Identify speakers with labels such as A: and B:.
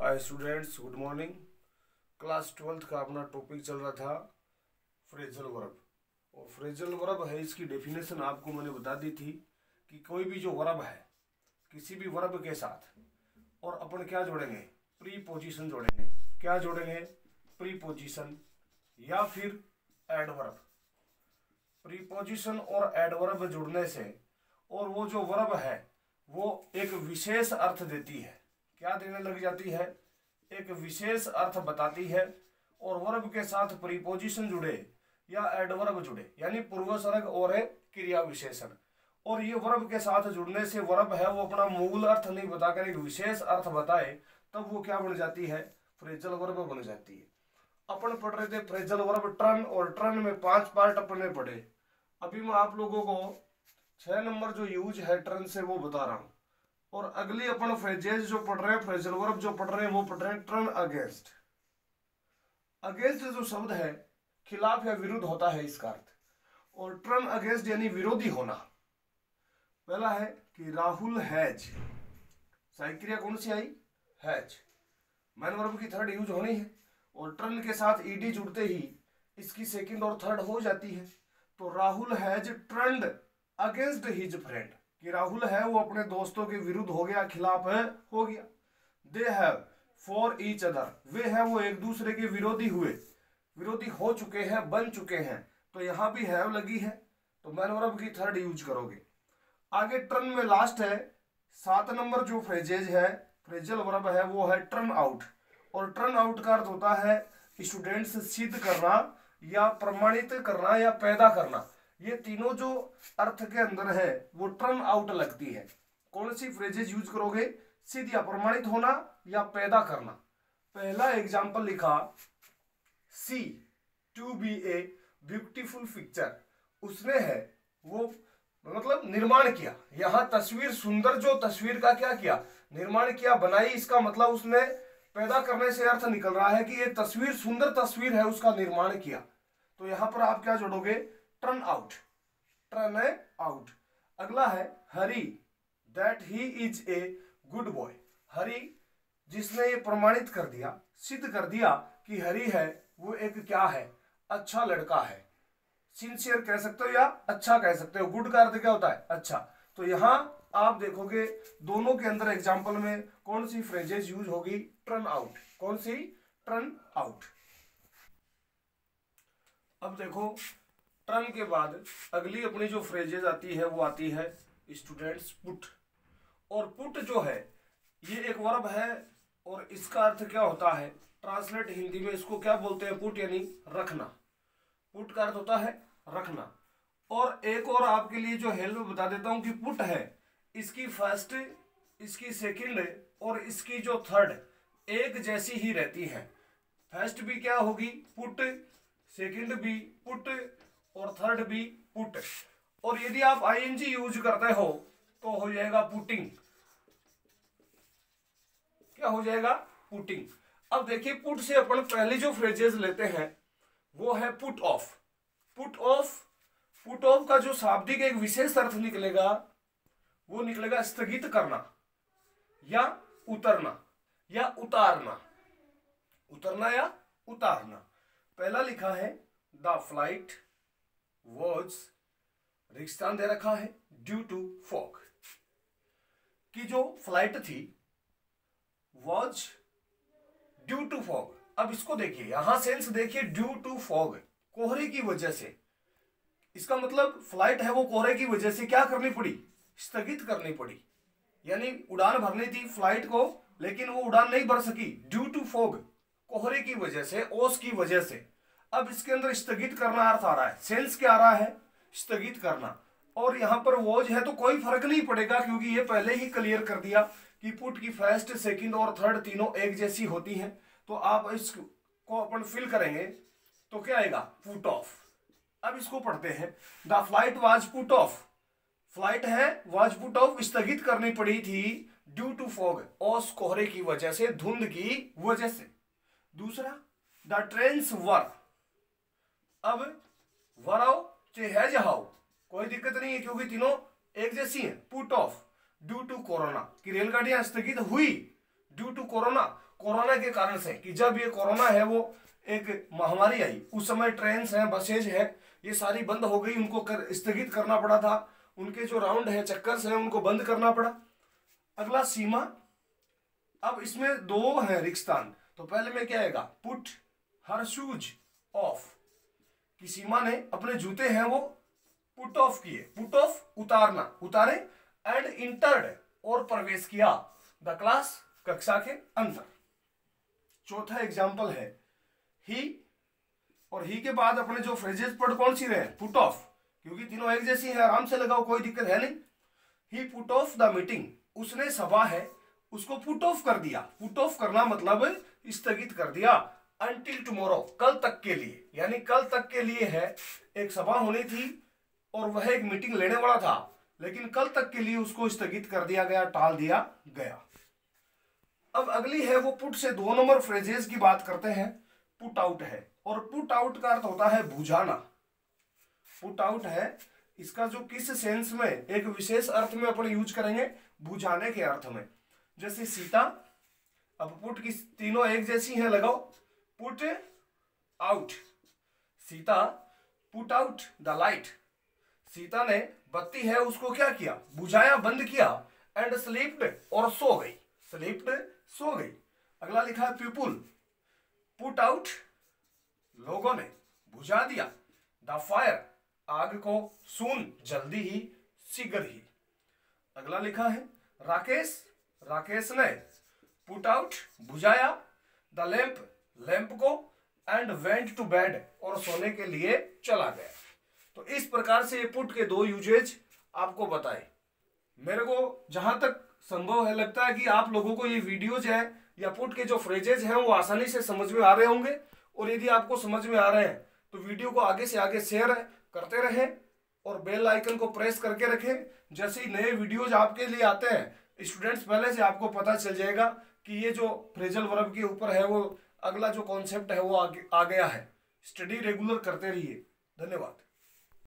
A: Hi students, good morning. Class 12th का अपना topic चल रहा था फ्रेजल वर्ब। और फ्रेजल वर्ब है, इसकी डेफिनेशन आपको मैंने बता दी थी कि कोई भी जो वर्ब है किसी भी वर्ब के साथ और अपन क्या जोड़ेंगे, प्रीपोजिशन जोड़ेंगे। क्या जोड़ेंगे? प्रीपोजिशन या फिर एडवर्ब। प्रीपोजिशन और एडवर्ब जुड़ने से और वो जो वर्ब है वो एक विशेष अर्थ देती है। क्या देने लग जाती है? एक विशेष अर्थ बताती है। और वर्ब के साथ प्रीपोजिशन जुड़े या एडवर्ब जुड़े यानी पूर्वसर्ग और है क्रिया विशेषण, और ये वर्ब के साथ जुड़ने से वर्ब है वो अपना मूल अर्थ नहीं बताकर एक विशेष अर्थ बताए, तब वो क्या बन जाती है? फ्रेजल वर्ब बन जाती है। अपन पढ़ रहे थे फ्रेजल वर्ब टर्न, और टर्न में 5 पार्ट अपन ने पढ़े। अभी मैं आप लोगों को 6 नंबर जो यूज है टर्न से वो बता रहा हूं। और अगली अपन फ्रेजेज जो पढ़ रहे हैं, फ्रेजल वर्ब जो पढ़ रहे हैं वो पढ़ रहे हैं टर्न अगेंस्ट। अगेंस्ट जो शब्द है खिलाफ या विरुद्ध होता है इसका अर्थ, और टर्न अगेंस्ट यानी विरोधी होना। पहला है कि राहुल हैज, सही क्रिया कौन सी आई? हैज। मैन वर्ब की थर्ड यूज होनी है, और टर्न के साथ ईडी जुड़ते ही इसकी सेकंड और थर्ड हो जाती है। तो Rahul has turned against his friend, कि राहुल है वो अपने दोस्तों के विरुद्ध हो गया, खिलाफ है हो गया। They have for each other, वे है वो एक दूसरे के विरोधी हुए, विरोधी हो चुके हैं, बन चुके हैं। तो यहां भी हैव लगी है, तो मैन वर्ब की थर्ड यूज करोगे। आगे टर्न में लास्ट है 7 नंबर जो फ्रेजेज है फ्रेजल वर्ब है वो है टर्न आउट। और टर्न आउट का अर्थ होता है स्टूडेंट्स सिद्ध करना या प्रमाणित करना या पैदा करना। ये तीनों जो अर्थ के अंदर है वो टर्न आउट लगती है। कौन सी फ्रेजेज यूज करोगे? सिद्ध या प्रमाणित होना या पैदा करना। पहला एग्जांपल लिखा, see to be a beautiful picture, उसने है वो मतलब निर्माण किया। यहां तस्वीर सुंदर, जो तस्वीर का क्या किया? निर्माण किया, बनाई। इसका मतलब उसने पैदा करने से अर्थ निकल रहा है कि ये तस्वीर सुंदर तस्वीर है, उसका निर्माण किया। तो यहां पर आप क्या जोड़ोगे? Turn out, turn out. अगला है Hari, that he is a good boy. Hari, जिसने ये प्रमाणित कर दिया, सिद्ध कर दिया कि हरी है वो एक क्या है? अच्छा लड़का है। सिंसियर कह सकते हो या अच्छा कह सकते हो। गुड का अर्थ क्या होता है? अच्छा। तो यहां आप देखोगे दोनों के अंदर एग्जाम्पल में कौन सी फ्रेजेज यूज होगी? Turn out. कौन सी? Turn out. अब देखो टर्न के बाद अगली अपनी जो फ्रेजेज आती है वो आती है स्टूडेंट्स पुट। और पुट जो है ये एक वर्ब है, और इसका अर्थ क्या होता है? ट्रांसलेट हिंदी में इसको क्या बोलते हैं? पुट यानी रखना। पुट का अर्थ होता है रखना। और एक और आपके लिए जो हेल्प बता देता हूं कि पुट है, इसकी फर्स्ट, इसकी सेकंड और इसकी जो थर्ड एक जैसी ही रहती है। फर्स्ट भी क्या होगी? पुट, सेकंड भी पुट और थर्ड भी पुट। और यदि आप आईएनजी यूज करते हो तो हो जाएगा पुटिंग। क्या हो जाएगा? पुटिंग। अब देखिए पुट से अपन पहली जो फ्रेजेस लेते हैं वो है put off. Put off, put off का जो शाब्दिक एक विशेष अर्थ निकलेगा वो निकलेगा स्थगित करना या उतरना या उतारना। उतरना या उतारना। पहला लिखा है द फ्लाइट वॉज, रिक्स्थान दे रखा है ड्यू टू फॉग, कि जो फ्लाइट थी वॉज ड्यू टू फॉग। अब इसको देखिए, यहां सेंस देखिए, ड्यू टू फॉग, कोहरे की वजह से। इसका मतलब फ्लाइट है वो कोहरे की वजह से क्या करनी पड़ी? स्थगित करनी पड़ी। यानी उड़ान भरनी थी फ्लाइट को, लेकिन वो उड़ान नहीं भर सकी ड्यू टू फॉग, कोहरे की वजह से, ओस की वजह से। अब इसके अंदर स्थगित करना अर्थ आ रहा है। सेंस क्या आ रहा है? स्थगित करना। और यहां पर वॉज है तो कोई फर्क नहीं पड़ेगा, क्योंकि ये पहले ही क्लियर कर दिया कि पुट की फर्स्ट, सेकंड और थर्ड तीनों एक जैसी होती हैं। तो आप इसको अपन फिल करेंगे तो क्या आएगा? Put off. अब इसको पढ़ते हैं, the flight was put off. Flight है वाज पुट ऑफ, स्थगित करनी पड़ी थी ड्यू टू फॉग, ओस कोहरे की वजह से, धुंध की वजह से। दूसरा द ट्रेन्स वर, अब वर आओ चाहे है जहाओ कोई दिक्कत नहीं है, क्योंकि तीनों एक जैसी हैं। Put off due to corona, कि रेलगाड़ियां स्थगित हुई ड्यू टू कोरोना। कोरोना के कारण से, कि जब ये कोरोना है वो एक महामारी आई, उस समय ट्रेन है, बसेज है, ये सारी बंद हो गई, उनको स्थगित करना पड़ा था, उनके जो राउंड है, चक्कर है, उनको बंद करना पड़ा। अगला सीमा, अब इसमें दो है रिक्स्थान, तो पहले में क्या आएगा, पुट हर शूज ऑफ, कि सीमा ने अपने जूते हैं वो पुट ऑफ किए, पुट ऑफ उतारना, उतारे, एंड इंटर्ड और प्रवेश किया, द क्लास कक्षा के अंदर। चौथा एग्जाम्पल है ही, और ही के बाद अपने जो फ्रेजेस पढ़ कौन सी रहे, पुट ऑफ, क्योंकि तीनों एक जैसी है, आराम से लगाओ, कोई दिक्कत है नहीं। ही पुट ऑफ द मीटिंग, उसने सभा है उसको पुट ऑफ कर दिया, पुट ऑफ करना मतलब स्थगित कर दिया, अनटिल टुमारो, कल तक के लिए, यानी कल तक के लिए है, एक सभा होनी थी और वह एक मीटिंग लेने वाला था, लेकिन कल तक के लिए उसको स्थगित कर दिया गया, टाल दिया गया। अब अगली है वो पुट से 2 नंबर फ्रेजेस की बात करते हैं, पुट आउट है, और पुट आउट का अर्थ होता है बुझाना। पुट आउट है, इसका जो किस सेंस में, एक विशेष अर्थ में अपन यूज करेंगे, बुझाने के अर्थ में। जैसे सीता, अब पुट की तीनों एक जैसी हैं, लगाओ, put out, Sita put out the light, Sita ने बत्ती है उसको क्या किया, बुझाया, बंद किया, एंड स्लीप्ड, और सो गई, स्लीप्ड, सो गई। अगला लिखा है पीपुल, पुट आउट, लोगों ने बुझा दिया, द फायर, आग को, सून, जल्दी ही, शीघ्र ही। अगला लिखा है राकेश, राकेश ने पुट आउट, बुझाया, द लैंप, लैंप को, एंड वेंट टू बेड, और सोने के लिए चला गया। तो इस प्रकार से ये पुट के 2 यूजेज आपको बताए। मेरे को जहां तक संभव है लगता है कि आप लोगों को ये वीडियोज है या पुट के जो फ्रेजेज हैं वो आसानी से समझ में आ रहे होंगे, और यदि आपको समझ में आ रहे हैं तो वीडियो को आगे से आगे शेयर करते रहें और बेल आइकन को प्रेस करके रखें। जैसे ही नए वीडियोज आपके लिए आते हैं स्टूडेंट्स, पहले से आपको पता चल जाएगा कि ये जो फ्रेजल वर्ब के ऊपर है वो अगला जो कॉन्सेप्ट है वो आ गया है। स्टडी रेगुलर करते रहिए। धन्यवाद।